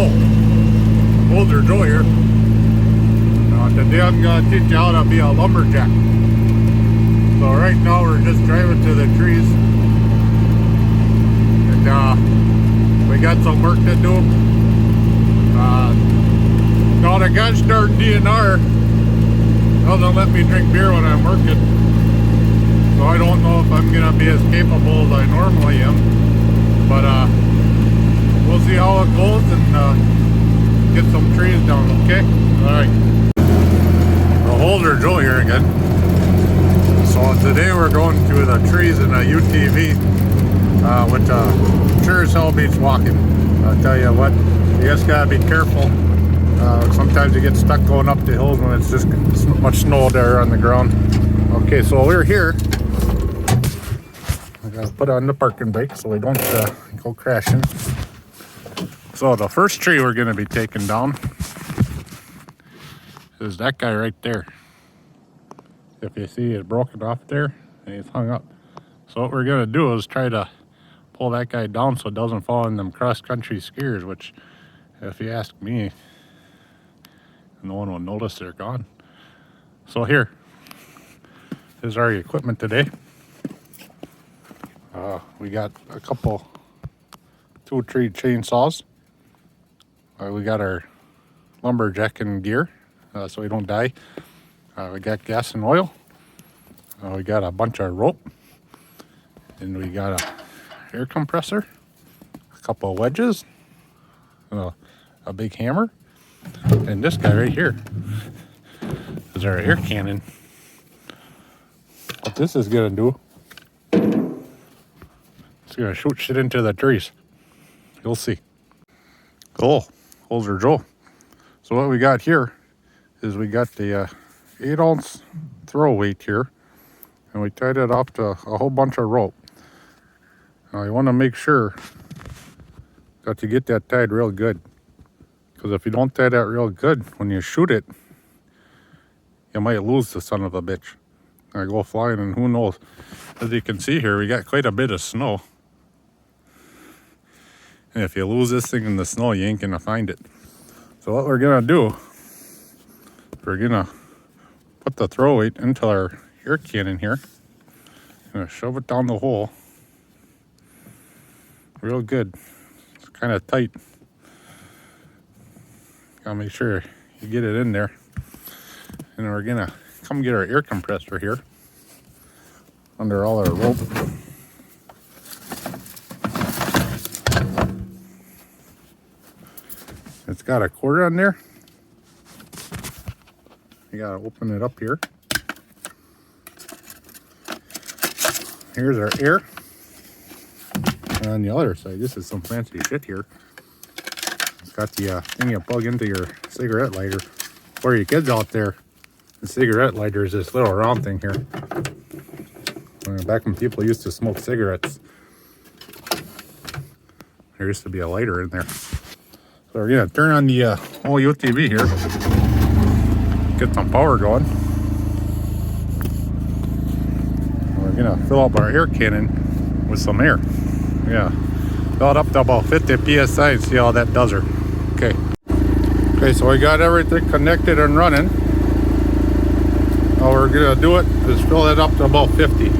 Hello, Older Joe here. Today I'm going to teach you how to be a lumberjack. So right now we're just driving to the trees, and we got some work to do. Now the gosh darn DNR doesn't let me drink beer when I'm working, so I don't know if I'm going to be as capable as I normally am, but we'll see how it goes and get some trees down, okay? Alright. Older Joe here again. So today we're going to the trees in a UTV, which sure as hell beats walking. I'll tell you what, you just gotta be careful. Sometimes you get stuck going up the hills when it's just much snow there on the ground. Okay, so we're here. I gotta put on the parking brake so we don't go crashing. So the first tree we're gonna be taking down is that guy right there. If you see it broken off there and he's hung up. So what we're gonna do is try to pull that guy down so it doesn't fall in them cross-country skiers, which if you ask me, no one will notice they're gone. So here is our equipment today. We got a couple 2-tree chainsaws. We got our lumberjacking gear so we don't die. We got gas and oil. We got a bunch of rope. And we got a air compressor, a couple of wedges, a big hammer, and this guy right here is our air cannon. What this is gonna do, it's gonna shoot shit into the trees. You'll see. Oh, Older Joe. So what we got here is we got the 8-ounce throw weight here, and we tied it off to a whole bunch of rope. Now you want to make sure that you get that tied real good, because if you don't tie that real good, when you shoot it, you might lose the son of a bitch. I go flying and who knows. As you can see here, we got quite a bit of snow, and if you lose this thing in the snow, you ain't gonna find it. So what we're gonna do, we're gonna put the throw weight into our air cannon here. I'm gonna shove it down the hole real good. It's kind of tight. Gotta make sure you get it in there. And we're gonna come get our air compressor here under all our rope. It's got a cord on there. You gotta open it up here. Here's our air. And on the other side, this is some fancy shit here. It's got the thing you plug into your cigarette lighter. For you kids out there, the cigarette lighter is this little round thing here. Back when people used to smoke cigarettes, there used to be a lighter in there. So we're gonna turn on the whole UTV here. Get some power going. We're gonna fill up our air cannon with some air. Yeah, fill it up to about 50 psi and see how that does her. Okay, so we got everything connected and running. All we're gonna do is fill it up to about 50.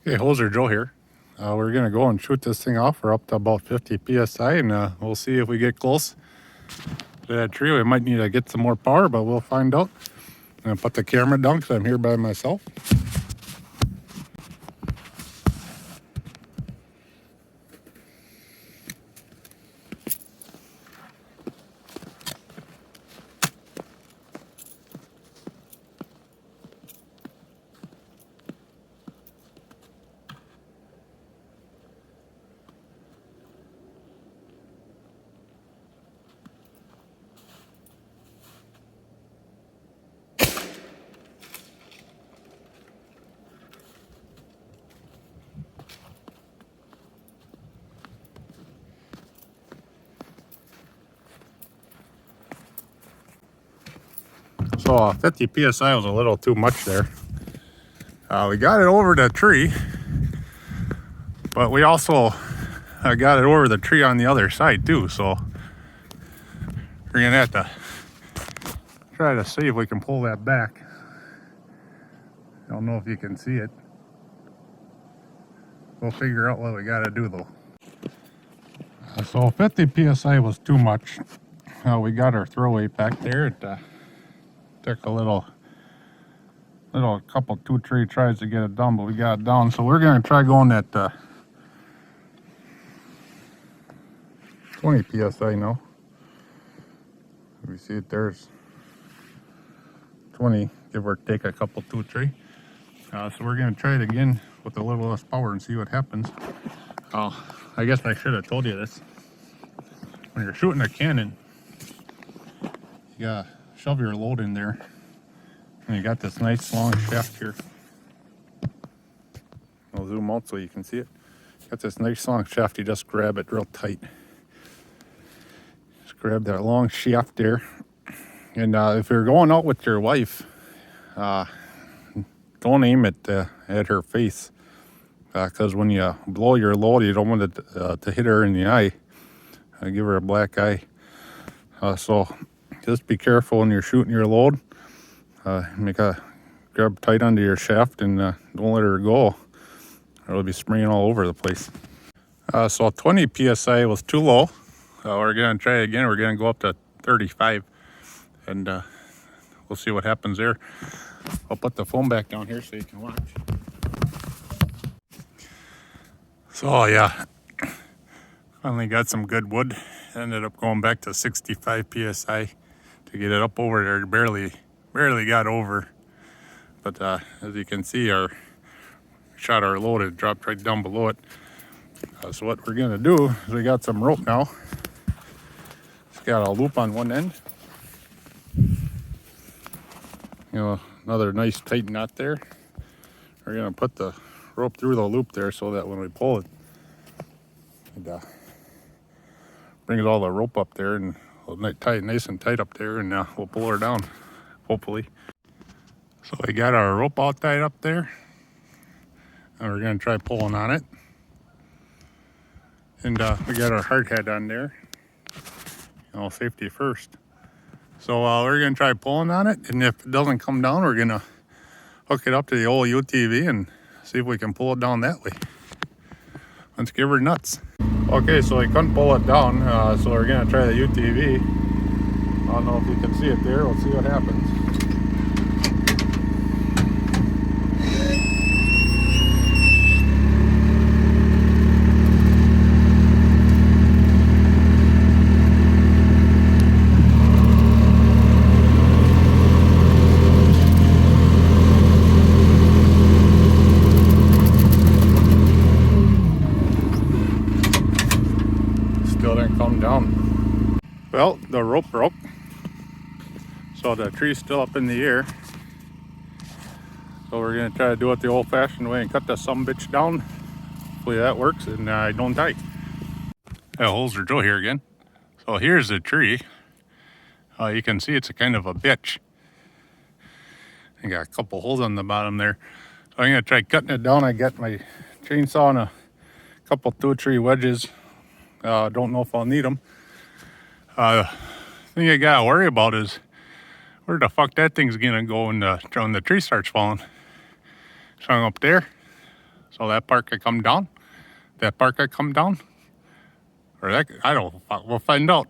Okay, Older Joe here. We're gonna go and shoot this thing off. We're up to about 50 psi, and we'll see if we get close to that tree. We might need to get some more power, but we'll find out. I'm gonna put the camera down because I'm here by myself. So 50 psi was a little too much there. We got it over the tree, but we also got it over the tree on the other side too. So we're gonna have to try to see if we can pull that back. I don't know if you can see it. We'll figure out what we gotta do though. So 50 psi was too much. We got our throw weight back there. It took a couple 2-3 tries to get it done, but we got it down. So we're gonna try going at 20 psi now. We see it there's 20, give or take a couple 2-3. So we're gonna try it again with a little less power and see what happens. I guess I should have told you this. When you're shooting a cannon, you gotta shove your load in there. And you got this nice long shaft here. I'll zoom out so you can see it. Got this nice long shaft, you just grab it real tight. Just grab that long shaft there. And if you're going out with your wife, don't aim it at her face. Because when you blow your load, you don't want it to hit her in the eye. Give her a black eye. So just be careful when you're shooting your load. Grab tight under your shaft and don't let her go, or it'll be spraying all over the place. So 20 psi was too low. We're gonna try again. We're gonna go up to 35, and we'll see what happens there. I'll put the phone back down here so you can watch. So yeah, finally got some good wood. Ended up going back to 65 psi to get it up over there. Barely got over, but as you can see, our shot our load, it dropped right down below it. So what we're gonna do is we got some rope now. It's got a loop on one end. Another nice tight knot there. We're gonna put the rope through the loop there so that when we pull it, it brings all the rope up there and we'll tie it nice and tight up there, and we'll pull her down, hopefully. So we got our rope all tied up there, and we're gonna try pulling on it. And we got our hard head on there, safety first. So we're gonna try pulling on it, and if it doesn't come down, we're gonna hook it up to the old UTV and see if we can pull it down that way. Let's give her nuts. Okay, so we couldn't pull it down, so we're gonna try the UTV. I don't know if you can see it there. We'll see what happens. Come down. Well, the rope broke, so the tree's still up in the air. So we're gonna try to do it the old-fashioned way and cut the sumbitch down. Hopefully that works and I don't die. Holzer Joe here again. So here's the tree. You can see it's a kind of a bitch. I got a couple holes on the bottom there. So I'm gonna try cutting it down. I got my chainsaw and a couple 2-3 wedges. Don't know if I'll need them. Thing I gotta worry about is where the fuck that thing's gonna go when the tree starts falling. It's hung up there, so that part could come down. That part could come down, or that I don't. We'll find out.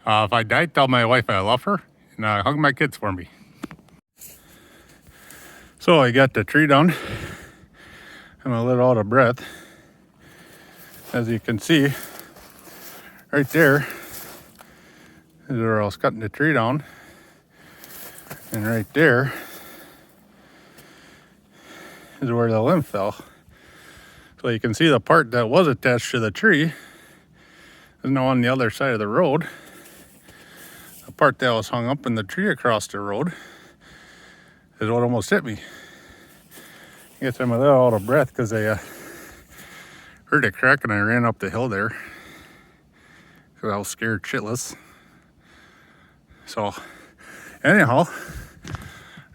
If I die, tell my wife I love her and hug my kids for me. So I got the tree down. I'm a little out of breath, as you can see. Right there is where I was cutting the tree down, and right there is where the limb fell. So you can see the part that was attached to the tree is now on the other side of the road. The part that was hung up in the tree across the road is what almost hit me. I guess I'm a little out of breath because I heard a crack and I ran up the hill there. I was scared shitless. So anyhow,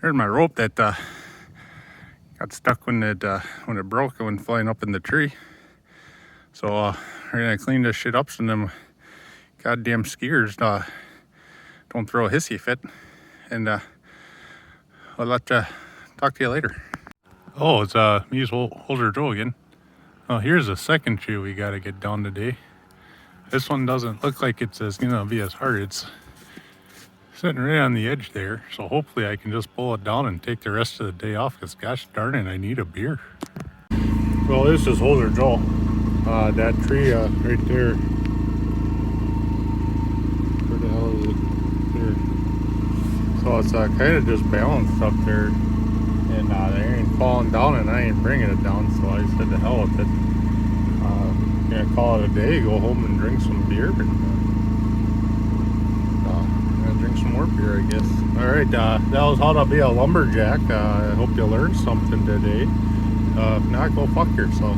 There's my rope that got stuck when it broke when flying up in the tree. So we're gonna clean this shit up so them goddamn skiers don't throw a hissy fit. And I'll talk to you later. Oh, it's me's Older Joe again. Oh, here's the second tree we gotta get down today. This one doesn't look like it's gonna be as hard. It's sitting right on the edge there, so hopefully I can just pull it down and take the rest of the day off, because gosh darn it, I need a beer. Well, this is Older Joe. That tree right there. Where the hell is it? There. So it's kind of just balanced up there, and they ain't falling down, and I ain't bringing it down, so I said to hell with it. Gonna call it a day, go home and drink some beer, and gonna drink some more beer, I guess. Alright, that was how to be a lumberjack. I hope you learned something today. If not, go fuck yourself.